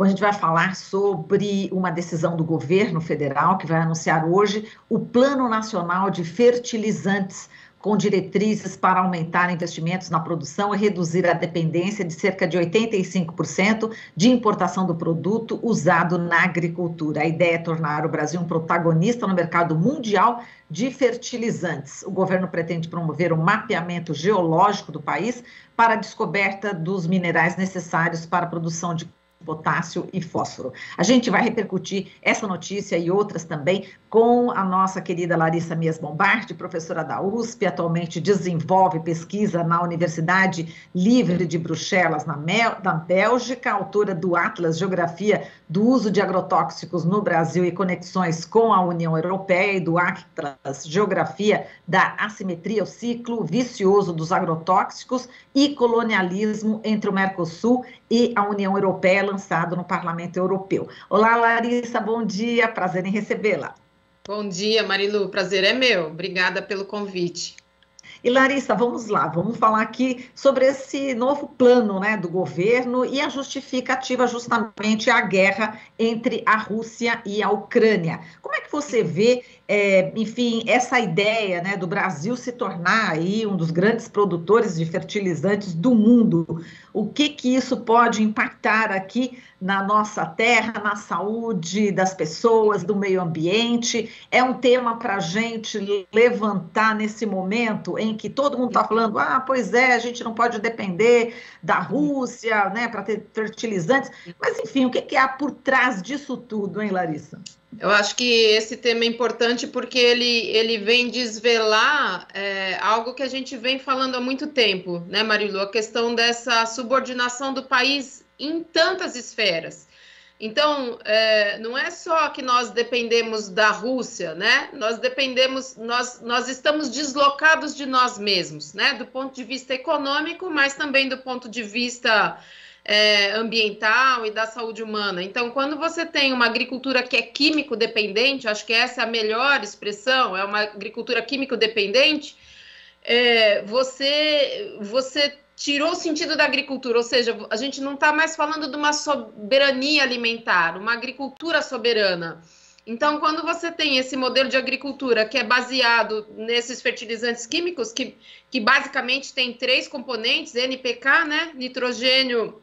Bom, a gente vai falar sobre uma decisão do governo federal que vai anunciar hoje o Plano Nacional de Fertilizantes, com diretrizes para aumentar investimentos na produção e reduzir a dependência de cerca de 85% de importação do produto usado na agricultura. A ideia é tornar o Brasil um protagonista no mercado mundial de fertilizantes. O governo pretende promover o mapeamento geológico do país para a descoberta dos minerais necessários para a produção de potássio e fósforo. A gente vai repercutir essa notícia e outras também com a nossa querida Larissa Mies Bombardi, professora da USP, atualmente desenvolve pesquisa na Universidade Livre de Bruxelas, na Bélgica, autora do Atlas Geografia do Uso de Agrotóxicos no Brasil e Conexões com a União Europeia e do Atlas Geografia da Assimetria, o Ciclo Vicioso dos Agrotóxicos e Colonialismo entre o Mercosul e a União Europeia, lançado no Parlamento Europeu. Olá, Larissa, bom dia, prazer em recebê-la. Bom dia, Marilu, prazer é meu, obrigada pelo convite. E Larissa, vamos lá, vamos falar aqui sobre esse novo plano, né, do governo e a justificativa justamente a guerra entre a Rússia e a Ucrânia. Como é que você vê, enfim, essa ideia, né, do Brasil se tornar aí um dos grandes produtores de fertilizantes do mundo? O que isso pode impactar aqui na nossa terra, na saúde das pessoas, do meio ambiente? É um tema para a gente levantar nesse momento em que todo mundo está falando, pois é, a gente não pode depender da Rússia, né, para ter fertilizantes, mas enfim, o que há por trás disso tudo, hein, Larissa? Eu acho que esse tema é importante porque ele vem desvelar algo que a gente vem falando há muito tempo, né, Marilu? A questão dessa subordinação do país em tantas esferas. Então, não é só que nós dependemos da Rússia, né? Nós estamos deslocados de nós mesmos, né? Do ponto de vista econômico, mas também do ponto de vista ambiental e da saúde humana. Então, quando você tem uma agricultura que é químico dependente, acho que essa é a melhor expressão, é uma agricultura químico dependente, você tirou o sentido da agricultura, ou seja, a gente não está mais falando de uma soberania alimentar, uma agricultura soberana. Então, quando você tem esse modelo de agricultura que é baseado nesses fertilizantes químicos, que basicamente tem 3 componentes, NPK, né, nitrogênio,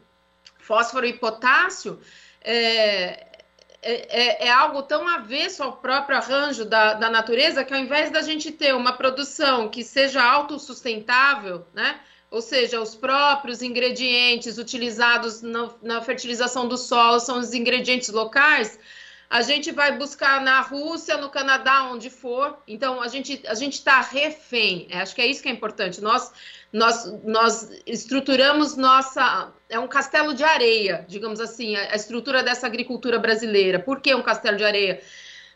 fósforo e potássio, é algo tão avesso ao próprio arranjo da natureza que ao invés da gente ter uma produção que seja autossustentável, né, ou seja, os próprios ingredientes utilizados na fertilização do solo são os ingredientes locais, a gente vai buscar na Rússia, no Canadá, onde for. Então, a gente está refém. Acho que é isso que é importante. Nós estruturamos é um castelo de areia, digamos assim, a estrutura dessa agricultura brasileira. Por que um castelo de areia?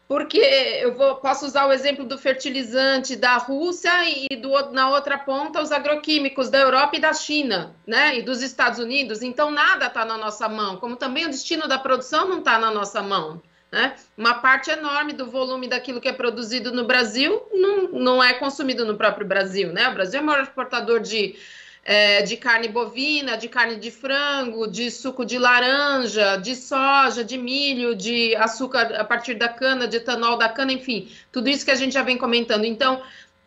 Porque posso usar o exemplo do fertilizante da Rússia e na outra ponta os agroquímicos da Europa e da China, né? E dos Estados Unidos. Então, nada está na nossa mão, como também o destino da produção não está na nossa mão, né? Uma parte enorme do volume daquilo que é produzido no Brasil não é consumido no próprio Brasil, né? O Brasil é o maior exportador de carne bovina, de carne de frango, de suco de laranja, de soja, de milho, de açúcar a partir da cana, de etanol da cana, enfim, tudo isso que a gente já vem comentando. Então,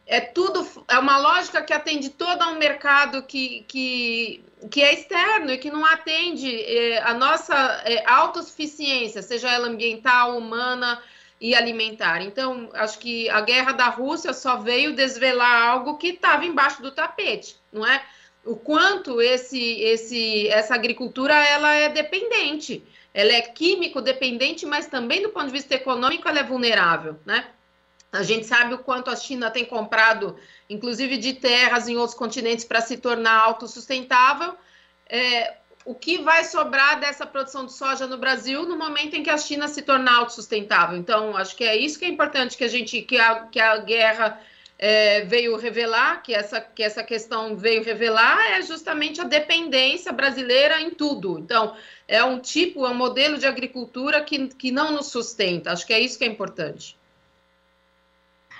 é uma lógica que atende todo um mercado que é externo e que não atende a nossa autossuficiência, seja ela ambiental, humana e alimentar. Então, acho que a guerra da Rússia só veio desvelar algo que estava embaixo do tapete, não é? O quanto essa agricultura ela é dependente, ela é químico dependente, mas também do ponto de vista econômico ela é vulnerável, né? A gente sabe o quanto a China tem comprado, inclusive de terras em outros continentes para se tornar autossustentável. O que vai sobrar dessa produção de soja no Brasil no momento em que a China se tornar autossustentável? Então, acho que é isso que é importante que a guerra veio revelar, que essa questão veio revelar, é justamente a dependência brasileira em tudo. Então, é um modelo de agricultura que não nos sustenta. Acho que é isso que é importante.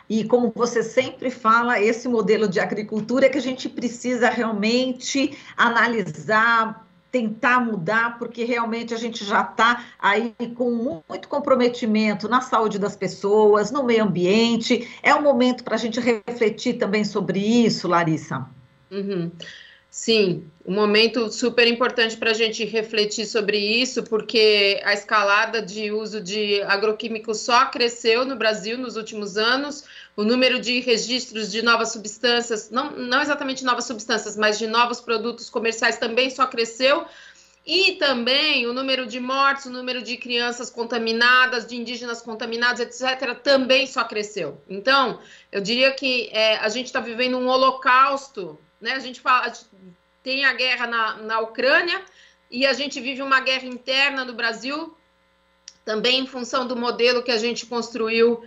E como você sempre fala, esse modelo de agricultura é que a gente precisa realmente analisar, tentar mudar, porque realmente a gente já está aí com muito comprometimento na saúde das pessoas, no meio ambiente. É um momento para a gente refletir também sobre isso, Larissa. Uhum. Sim, um momento super importante para a gente refletir sobre isso, porque a escalada de uso de agroquímicos só cresceu no Brasil nos últimos anos, o número de registros de novas substâncias, não exatamente novas substâncias, mas de novos produtos comerciais também só cresceu, e também o número de mortes, o número de crianças contaminadas, de indígenas contaminados, etc., também só cresceu. Então, eu diria que a gente está vivendo um holocausto, né? A gente tem a guerra na Ucrânia e a gente vive uma guerra interna no Brasil, também em função do modelo que a gente construiu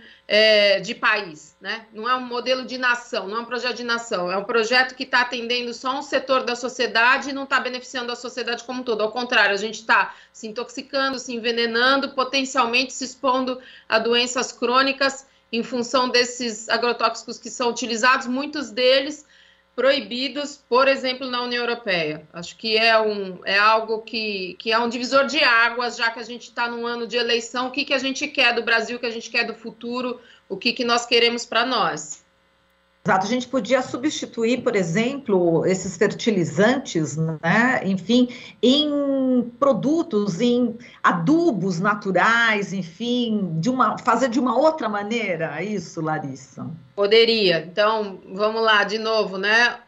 de país, né? Não é um modelo de nação, não é um projeto de nação, é um projeto que está atendendo só um setor da sociedade e não está beneficiando a sociedade como um todo. Ao contrário, a gente está se intoxicando, se envenenando, potencialmente se expondo a doenças crônicas em função desses agrotóxicos que são utilizados, muitos deles proibidos, por exemplo, na União Europeia. Acho que é algo que é um divisor de águas, já que a gente está num ano de eleição. O que a gente quer do Brasil, o que a gente quer do futuro, o que nós queremos para nós. Exato, a gente podia substituir, por exemplo, esses fertilizantes, né? Enfim, em produtos, em adubos naturais, enfim, fazer de uma outra maneira, isso, Larissa? Poderia. Então, vamos lá, de novo, né?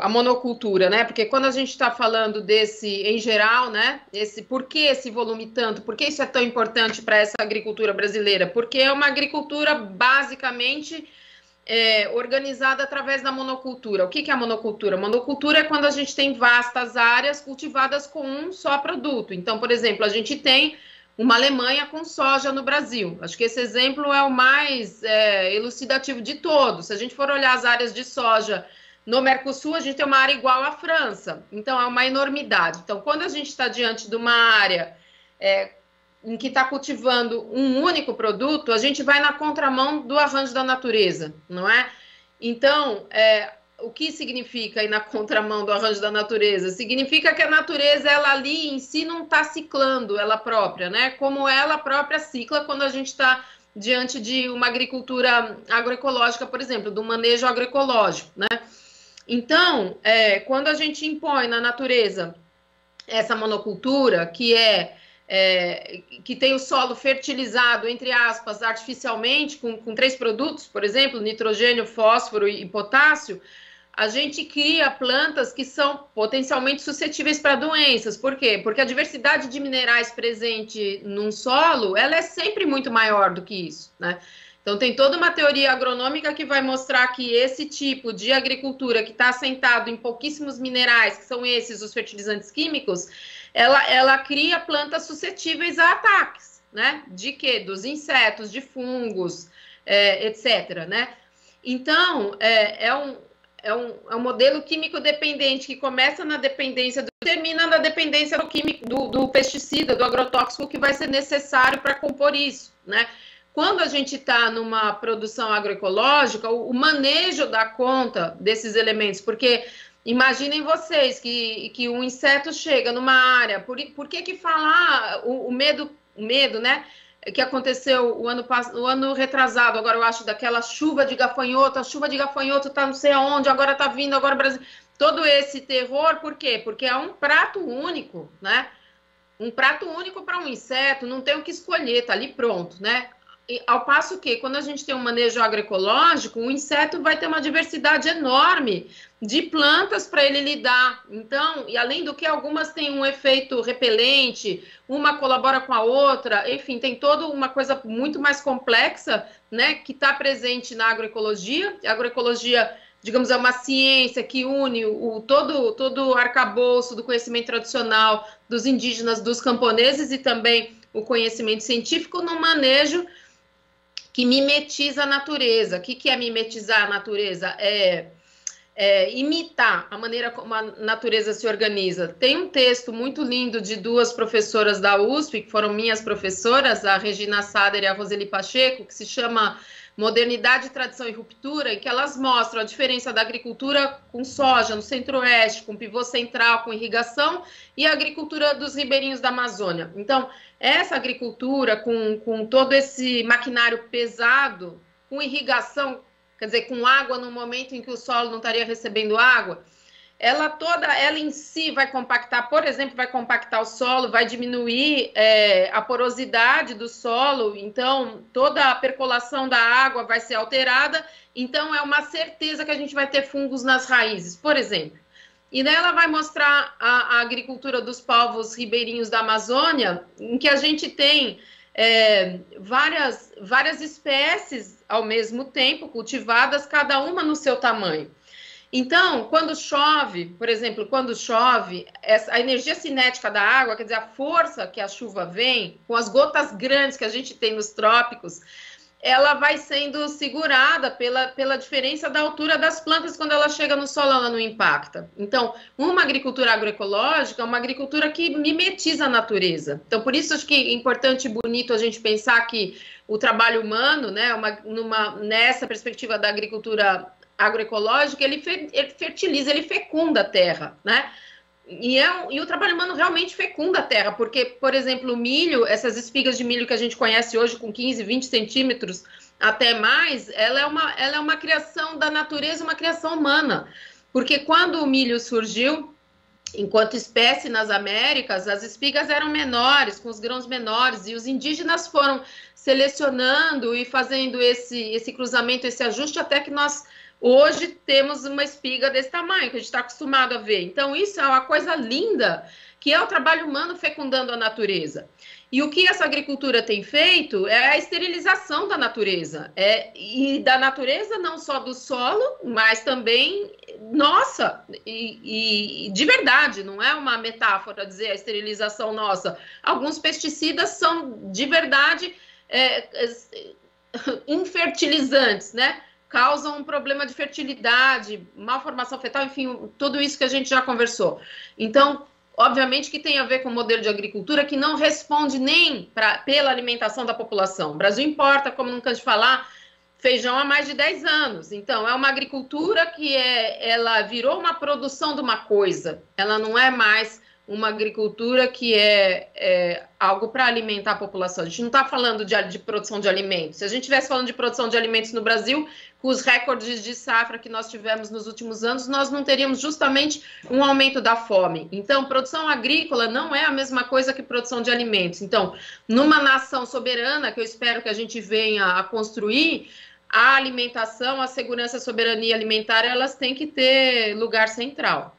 A monocultura, né? Porque quando a gente está falando desse, em geral, né? Por que esse volume tanto? Por que isso é tão importante para essa agricultura brasileira? Porque é uma agricultura basicamente organizada através da monocultura. O que é a monocultura? Monocultura é quando a gente tem vastas áreas cultivadas com um só produto. Então, por exemplo, a gente tem uma Alemanha com soja no Brasil. Acho que esse exemplo é o mais elucidativo de todos. Se a gente for olhar as áreas de soja no Mercosul, a gente tem uma área igual à França. Então, é uma enormidade. Então, quando a gente está diante de uma área em que está cultivando um único produto, a gente vai na contramão do arranjo da natureza, não é? Então, o que significa ir na contramão do arranjo da natureza? Significa que a natureza, ela ali em si não está ciclando ela própria, né? Como ela própria cicla quando a gente está diante de uma agricultura agroecológica, por exemplo, do manejo agroecológico, né? Então, quando a gente impõe na natureza essa monocultura, que tem o solo fertilizado, entre aspas, artificialmente, com 3 produtos, por exemplo, nitrogênio, fósforo e potássio, a gente cria plantas que são potencialmente suscetíveis para doenças. Por quê? Porque a diversidade de minerais presente num solo, ela é sempre muito maior do que isso, né? Então, tem toda uma teoria agronômica que vai mostrar que esse tipo de agricultura que está assentado em pouquíssimos minerais, que são esses, os fertilizantes químicos, ela cria plantas suscetíveis a ataques, né? De quê? Dos insetos, de fungos, etc., né? Então, é um modelo químico dependente que começa na dependência, termina na dependência do químico, do pesticida, do agrotóxico que vai ser necessário para compor isso, né? Quando a gente está numa produção agroecológica, o manejo dá conta desses elementos, porque imaginem vocês que um inseto chega numa área, por que falar o medo, né, que aconteceu o ano retrasado, agora eu acho, daquela chuva de gafanhoto, a chuva de gafanhoto está não sei aonde, agora está vindo, agora o Brasil, todo esse terror, por quê? Porque é um prato único, né, um prato único para um inseto, não tem o que escolher, tá ali pronto, né. Ao passo que, quando a gente tem um manejo agroecológico, o inseto vai ter uma diversidade enorme de plantas para ele lidar. Então, e além do que, algumas têm um efeito repelente, uma colabora com a outra, enfim, tem toda uma coisa muito mais complexa, né, que está presente na agroecologia. A agroecologia, digamos, é uma ciência que une todo o arcabouço do conhecimento tradicional dos indígenas, dos camponeses e também o conhecimento científico no manejo que mimetiza a natureza. O que é mimetizar a natureza? imitar a maneira como a natureza se organiza. Tem um texto muito lindo de duas professoras da USP, que foram minhas professoras, a Regina Sader e a Roseli Pacheco, que se chama Modernidade, Tradição e Ruptura, em que elas mostram a diferença da agricultura com soja no centro-oeste, com pivô central, com irrigação, e a agricultura dos ribeirinhos da Amazônia. Então, essa agricultura com todo esse maquinário pesado, com irrigação, quer dizer, com água no momento em que o solo não estaria recebendo água, ela em si vai compactar, por exemplo, vai compactar o solo, vai diminuir a porosidade do solo, então toda a percolação da água vai ser alterada, então é uma certeza que a gente vai ter fungos nas raízes, por exemplo. E daí ela vai mostrar a agricultura dos povos ribeirinhos da Amazônia, em que a gente tem várias espécies ao mesmo tempo cultivadas, cada uma no seu tamanho. Então, quando chove, por exemplo, a energia cinética da água, quer dizer, a força que a chuva vem, com as gotas grandes que a gente tem nos trópicos, ela vai sendo segurada pela diferença da altura das plantas quando ela chega no solo, ela não impacta. Então, uma agricultura agroecológica é uma agricultura que mimetiza a natureza. Então, por isso acho que é importante e bonito a gente pensar que o trabalho humano, né, nessa perspectiva da agricultura agroecológica, ele fertiliza, ele fecunda a terra, né? E o trabalho humano realmente fecunda a terra, porque, por exemplo, o milho, essas espigas de milho que a gente conhece hoje com 15, 20 centímetros, até mais, ela é uma criação da natureza, uma criação humana. Porque quando o milho surgiu, enquanto espécie nas Américas, as espigas eram menores, com os grãos menores, e os indígenas foram selecionando e fazendo esse cruzamento, esse ajuste, até que nós hoje temos uma espiga desse tamanho, que a gente está acostumado a ver. Então, isso é uma coisa linda, que é o trabalho humano fecundando a natureza. E o que essa agricultura tem feito é a esterilização da natureza. E da natureza, não só do solo, mas também nossa. E de verdade, não é uma metáfora dizer a esterilização nossa. Alguns pesticidas são, de verdade, infertilizantes, né? Causam um problema de fertilidade, malformação fetal, enfim, tudo isso que a gente já conversou. Então, obviamente que tem a ver com o modelo de agricultura que não responde nem pela alimentação da população. O Brasil importa, como não canso de falar, feijão há mais de 10 anos. Então, é uma agricultura que ela virou uma produção de uma coisa. Ela não é mais uma agricultura que é algo para alimentar a população. A gente não está falando de produção de alimentos. Se a gente estivesse falando de produção de alimentos no Brasil, com os recordes de safra que nós tivemos nos últimos anos, nós não teríamos justamente um aumento da fome. Então, produção agrícola não é a mesma coisa que produção de alimentos. Então, numa nação soberana, que eu espero que a gente venha a construir, a alimentação, a segurança, a soberania alimentar, elas têm que ter lugar central.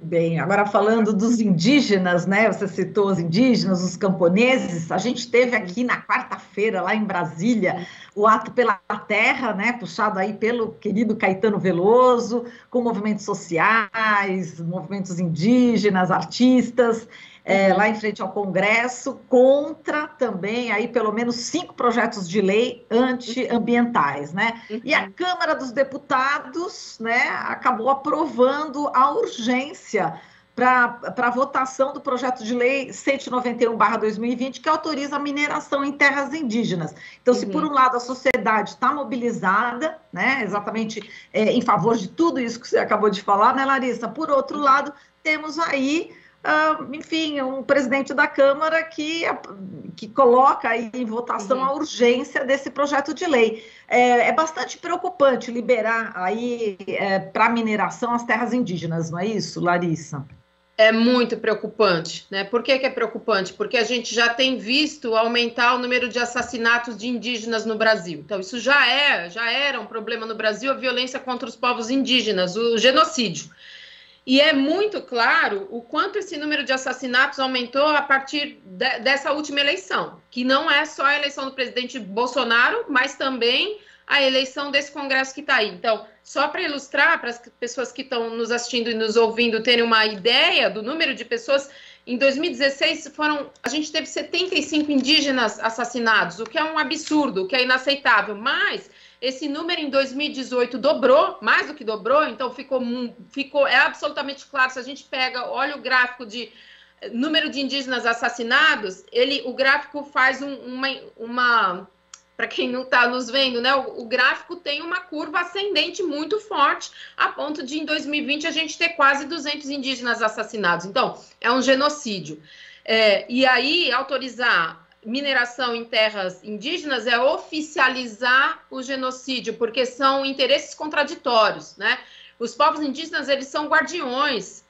Bem, agora falando dos indígenas, né? Você citou os indígenas, os camponeses. A gente teve aqui na quarta-feira, lá em Brasília, o Ato pela Terra, né? Puxado aí pelo querido Caetano Veloso, com movimentos sociais, movimentos indígenas, artistas, lá em frente ao Congresso, contra também aí pelo menos 5 projetos de lei antiambientais, né? E a Câmara dos Deputados, né, acabou aprovando a urgência para a votação do projeto de lei 191/2020, que autoriza a mineração em terras indígenas. Então, se por um lado a sociedade está mobilizada, né, exatamente em favor de tudo isso que você acabou de falar, né, Larissa? Por outro lado, temos aí enfim, um presidente da Câmara que coloca aí em votação a urgência desse projeto de lei. É bastante preocupante liberar aí para mineração as terras indígenas, não é isso, Larissa? É muito preocupante, né? Por que é preocupante? Porque a gente já tem visto aumentar o número de assassinatos de indígenas no Brasil. Então, isso já era um problema no Brasil, a violência contra os povos indígenas, o genocídio. E é muito claro o quanto esse número de assassinatos aumentou a partir dessa última eleição, que não é só a eleição do presidente Bolsonaro, mas também a eleição desse Congresso que está aí. Então, só para ilustrar, para as pessoas que estão nos assistindo e nos ouvindo terem uma ideia do número de pessoas, em 2016 a gente teve 75 indígenas assassinados, o que é um absurdo, o que é inaceitável, mas Esse número em 2018 dobrou, mais do que dobrou, então é absolutamente claro. Se a gente olha o gráfico de número de indígenas assassinados, o gráfico faz para quem não está nos vendo, né? O gráfico tem uma curva ascendente muito forte, a ponto de, em 2020, a gente ter quase 200 indígenas assassinados. Então, é um genocídio. E aí, autorizar mineração em terras indígenas é oficializar o genocídio, porque são interesses contraditórios, né? Os povos indígenas, eles são guardiões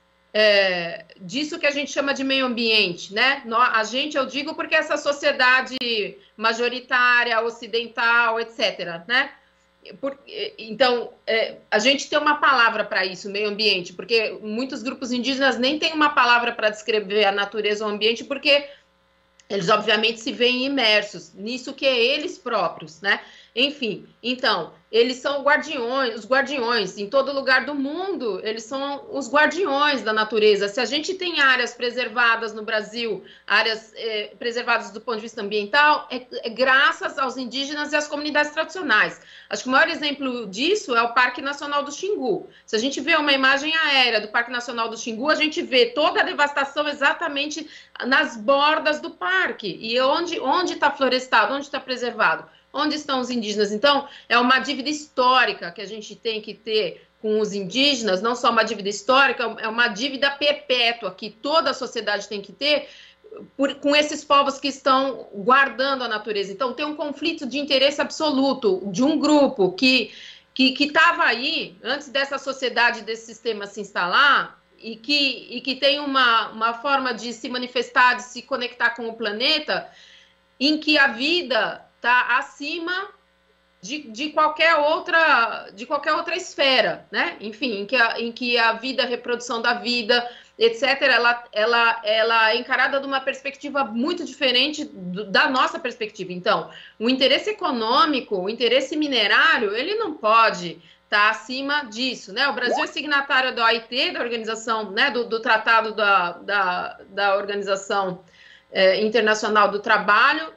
disso que a gente chama de meio ambiente, né? Eu digo porque essa sociedade majoritária, ocidental, etc., né? Então, a gente tem uma palavra para isso, meio ambiente, porque muitos grupos indígenas nem têm uma palavra para descrever a natureza ou o ambiente, porque eles, obviamente, se veem imersos nisso que é eles próprios, né? Enfim, então, eles são os guardiões em todo lugar do mundo, eles são os guardiões da natureza. Se a gente tem áreas preservadas no Brasil, áreas preservadas do ponto de vista ambiental, é graças aos indígenas e às comunidades tradicionais. Acho que o maior exemplo disso é o Parque Nacional do Xingu. Se a gente vê uma imagem aérea do Parque Nacional do Xingu, a gente vê toda a devastação exatamente nas bordas do parque. E onde está florestado, onde está preservado? Onde estão os indígenas? Então, é uma dívida histórica que a gente tem que ter com os indígenas, não só uma dívida histórica, é uma dívida perpétua que toda a sociedade tem que ter com esses povos que estão guardando a natureza. Então, tem um conflito de interesse absoluto de um grupo que estava aí antes dessa sociedade, desse sistema se instalar, e que tem uma forma de se manifestar, de se conectar com o planeta, em que a vida está acima de qualquer outra esfera, né? Enfim, em que a vida, a reprodução da vida, etc., ela é encarada de uma perspectiva muito diferente da nossa perspectiva. Então, o interesse econômico, o interesse minerário, ele não pode estar acima disso, né? O Brasil é signatário da OIT, da organização, né, do Tratado da Organização Internacional do Trabalho.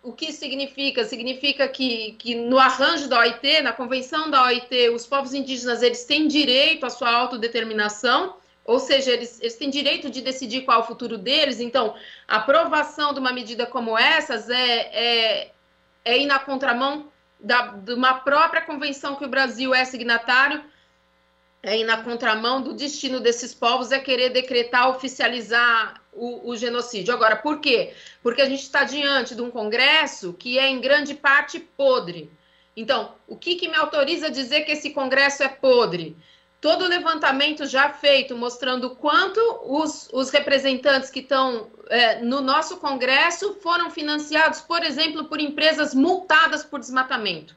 O que significa? Significa que no arranjo da OIT, na convenção da OIT, os povos indígenas, eles têm direito à sua autodeterminação, ou seja, eles têm direito de decidir qual é o futuro deles. Então, a aprovação de uma medida como essas é ir na contramão de uma própria convenção que o Brasil é signatário, é ir na contramão do destino desses povos, é querer decretar, oficializar o genocídio. Agora, por quê? Porque a gente está diante de um Congresso que é, em grande parte, podre. Então, o que me autoriza a dizer que esse Congresso é podre? Todo o levantamento já feito, mostrando quanto os representantes que estão no nosso Congresso foram financiados, por exemplo, por empresas multadas por desmatamento.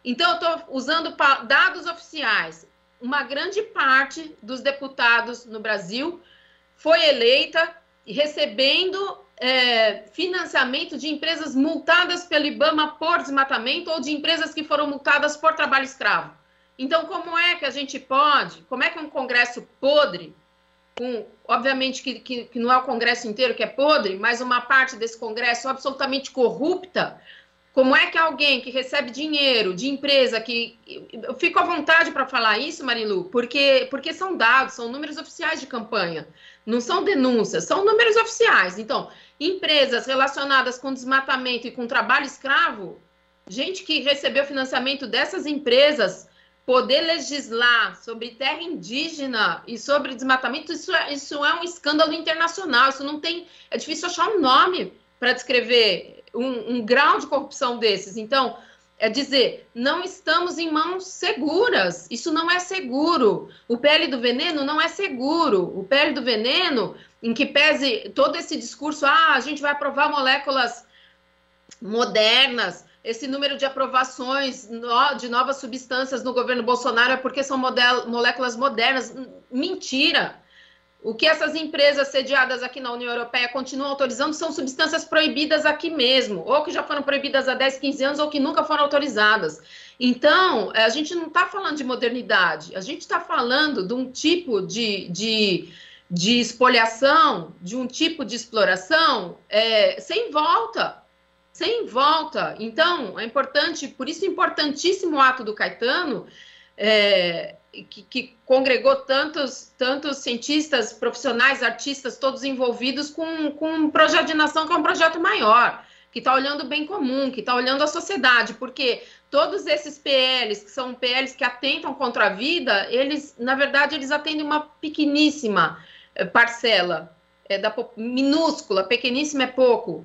Então, eu estou usando dados oficiais. Uma grande parte dos deputados no Brasil foi eleita recebendo financiamento de empresas multadas pelo IBAMA por desmatamento ou de empresas que foram multadas por trabalho escravo. Então, como é que a gente pode, como é que um Congresso podre, obviamente que não é o Congresso inteiro que é podre, mas uma parte desse Congresso absolutamente corrupta, como é que alguém que recebe dinheiro de empresa que... Eu fico à vontade para falar isso, Marilu, porque são dados, são números oficiais de campanha, não são denúncias, são números oficiais. Então, empresas relacionadas com desmatamento e com trabalho escravo, gente que recebeu financiamento dessas empresas, poder legislar sobre terra indígena e sobre desmatamento, isso é um escândalo internacional, isso não tem... É difícil achar um nome para descrever um grau de corrupção desses. Então, é dizer, não estamos em mãos seguras, isso não é seguro. O PL do veneno não é seguro. O PL do veneno, em que pese todo esse discurso, a gente vai aprovar moléculas modernas, esse número de aprovações de novas substâncias no governo Bolsonaro é porque são moléculas modernas. Mentira! O que essas empresas sediadas aqui na União Europeia continuam autorizando são substâncias proibidas aqui mesmo, ou que já foram proibidas há 10, 15 anos, ou que nunca foram autorizadas. Então, a gente não está falando de modernidade, a gente está falando de um tipo de espoliação, de um tipo de exploração sem volta. sem volta. Então, é importante, por isso importantíssimo o ato do Caetano, que congregou tantos cientistas, profissionais, artistas, todos envolvidos com um projeto de nação que é um projeto maior, que está olhando o bem comum, que está olhando a sociedade, porque todos esses PLs, que são PLs que atentam contra a vida, eles, na verdade, eles atendem uma pequeníssima parcela, minúscula, pequeníssima é pouco,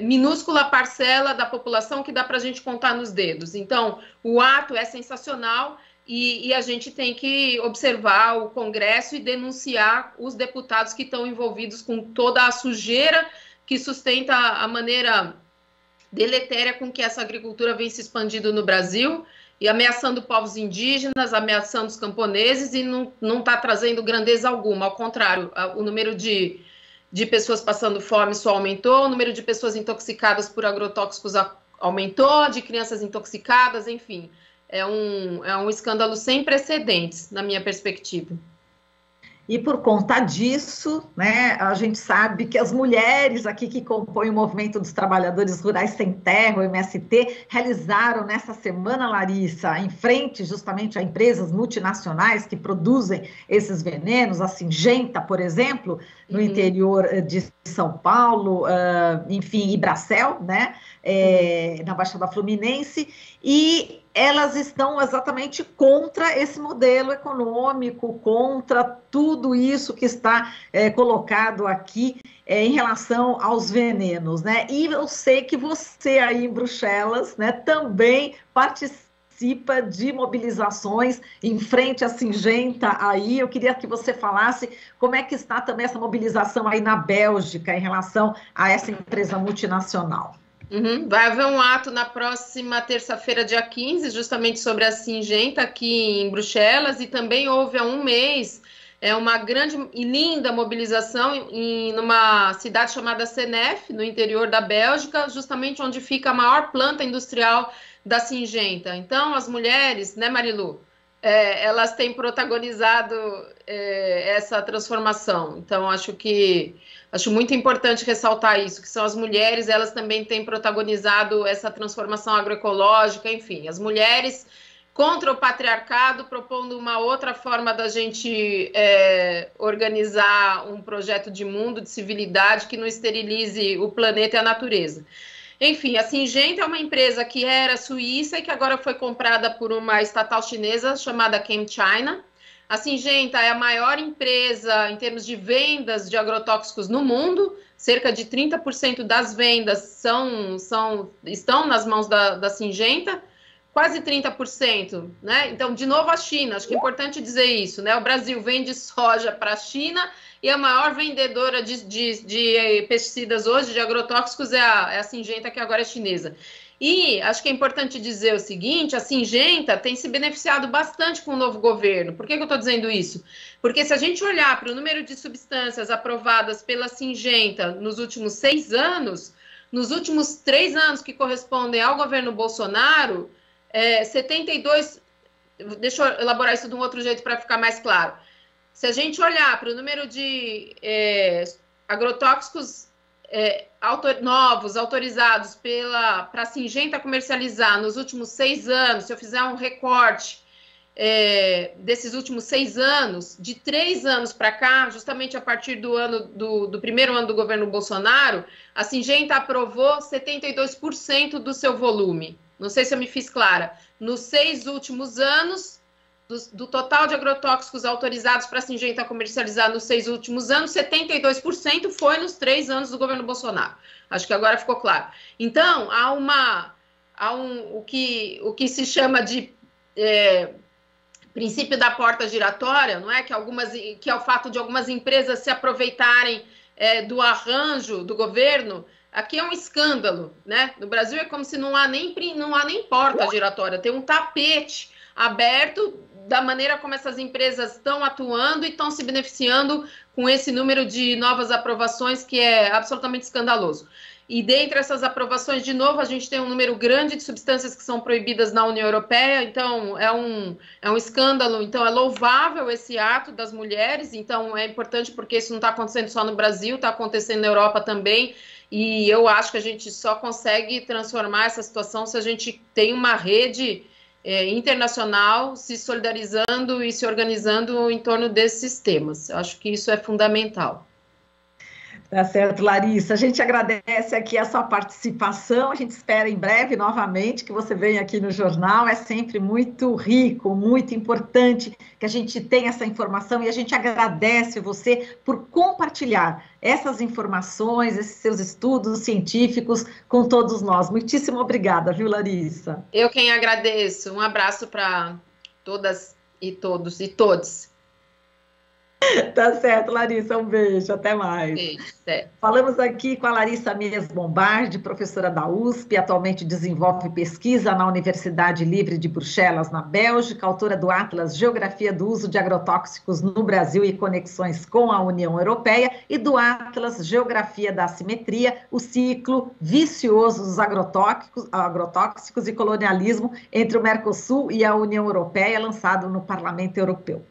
minúscula parcela da população que dá para a gente contar nos dedos. Então, o ato é sensacional e a gente tem que observar o Congresso e denunciar os deputados que estão envolvidos com toda a sujeira que sustenta a maneira deletéria com que essa agricultura vem se expandindo no Brasil e ameaçando povos indígenas, ameaçando os camponeses e não está trazendo grandeza alguma. Ao contrário, o número de pessoas passando fome só aumentou, o número de pessoas intoxicadas por agrotóxicos aumentou, de crianças intoxicadas, enfim. É um escândalo sem precedentes, na minha perspectiva. E por conta disso, né, a gente sabe que as mulheres aqui que compõem o Movimento dos Trabalhadores Rurais Sem Terra, o MST, realizaram nessa semana, Larissa, em frente justamente a empresas multinacionais que produzem esses venenos, a Syngenta, por exemplo, no interior de São Paulo, enfim, Ibracel, né, na Baixada Fluminense, e elas estão exatamente contra esse modelo econômico, contra tudo isso que está colocado aqui em relação aos venenos, né? E eu sei que você aí em Bruxelas, né, também participa de mobilizações em frente à Syngenta aí. Eu queria que você falasse como é que está também essa mobilização aí na Bélgica em relação a essa empresa multinacional. Vai haver um ato na próxima terça-feira, dia 15, justamente sobre a Syngenta aqui em Bruxelas, e também houve há um mês uma grande e linda mobilização numa cidade chamada Senef, no interior da Bélgica, justamente onde fica a maior planta industrial da Syngenta. Então, as mulheres, né, Marilu, elas têm protagonizado essa transformação. Então, acho muito importante ressaltar isso, que são as mulheres, elas também têm protagonizado essa transformação agroecológica, enfim, as mulheres contra o patriarcado, propondo uma outra forma da gente organizar um projeto de mundo, de civilidade, que não esterilize o planeta e a natureza. Enfim, a Syngenta é uma empresa que era suíça e que agora foi comprada por uma estatal chinesa chamada ChemChina. A Syngenta é a maior empresa em termos de vendas de agrotóxicos no mundo, cerca de 30% das vendas estão nas mãos da Syngenta, quase 30%, né? Então, de novo, a China, acho que é importante dizer isso, né? O Brasil vende soja para a China e a maior vendedora de pesticidas hoje, de agrotóxicos, é a Syngenta, que agora é chinesa. E acho que é importante dizer o seguinte, a Syngenta tem se beneficiado bastante com o novo governo. Por que eu estou dizendo isso? Porque se a gente olhar para o número de substâncias aprovadas pela Syngenta nos últimos 6 anos, nos últimos 3 anos que correspondem ao governo Bolsonaro, 72... Deixa eu elaborar isso de um outro jeito para ficar mais claro. Se a gente olhar para o número de agrotóxicos novos, autorizados para a Syngenta comercializar nos últimos 6 anos, se eu fizer um recorte desses últimos 6 anos, de 3 anos para cá, justamente a partir do primeiro ano do governo Bolsonaro, a Syngenta aprovou 72% do seu volume. Não sei se eu me fiz clara. Nos 6 últimos anos, do total de agrotóxicos autorizados para a Syngenta comercializar nos 6 últimos anos, 72% foi nos 3 anos do governo Bolsonaro. Acho que agora ficou claro. Então, o que se chama de princípio da porta giratória, não é? Que é o fato de algumas empresas se aproveitarem do arranjo do governo. Aqui é um escândalo, né? No Brasil é como se não há nem porta giratória, tem um tapete aberto da maneira como essas empresas estão atuando e estão se beneficiando com esse número de novas aprovações que é absolutamente escandaloso. E dentre essas aprovações, de novo, a gente tem um número grande de substâncias que são proibidas na União Europeia, então é um escândalo, então é louvável esse ato das mulheres, então é importante porque isso não está acontecendo só no Brasil, está acontecendo na Europa também, e eu acho que a gente só consegue transformar essa situação se a gente tem uma rede internacional se solidarizando e se organizando em torno desses temas. Eu acho que isso é fundamental. Tá certo, Larissa. A gente agradece aqui a sua participação. A gente espera em breve novamente que você venha aqui no jornal. É sempre muito rico, muito importante que a gente tenha essa informação e a gente agradece você por compartilhar essas informações, esses seus estudos científicos com todos nós. Muitíssimo obrigada, viu, Larissa? Eu quem agradeço. Um abraço para todas e todos e todes. Tá certo, Larissa, um beijo, até mais. Beijo, até. Falamos aqui com a Larissa Mies Bombardi, professora da USP, atualmente desenvolve pesquisa na Universidade Livre de Bruxelas, na Bélgica, autora do Atlas Geografia do Uso de Agrotóxicos no Brasil e Conexões com a União Europeia, e do Atlas Geografia da Assimetria, o ciclo vicioso dos agrotóxicos e colonialismo entre o Mercosul e a União Europeia, lançado no Parlamento Europeu.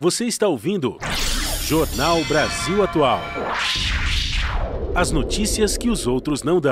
Você está ouvindo Jornal Brasil Atual. As notícias que os outros não dão.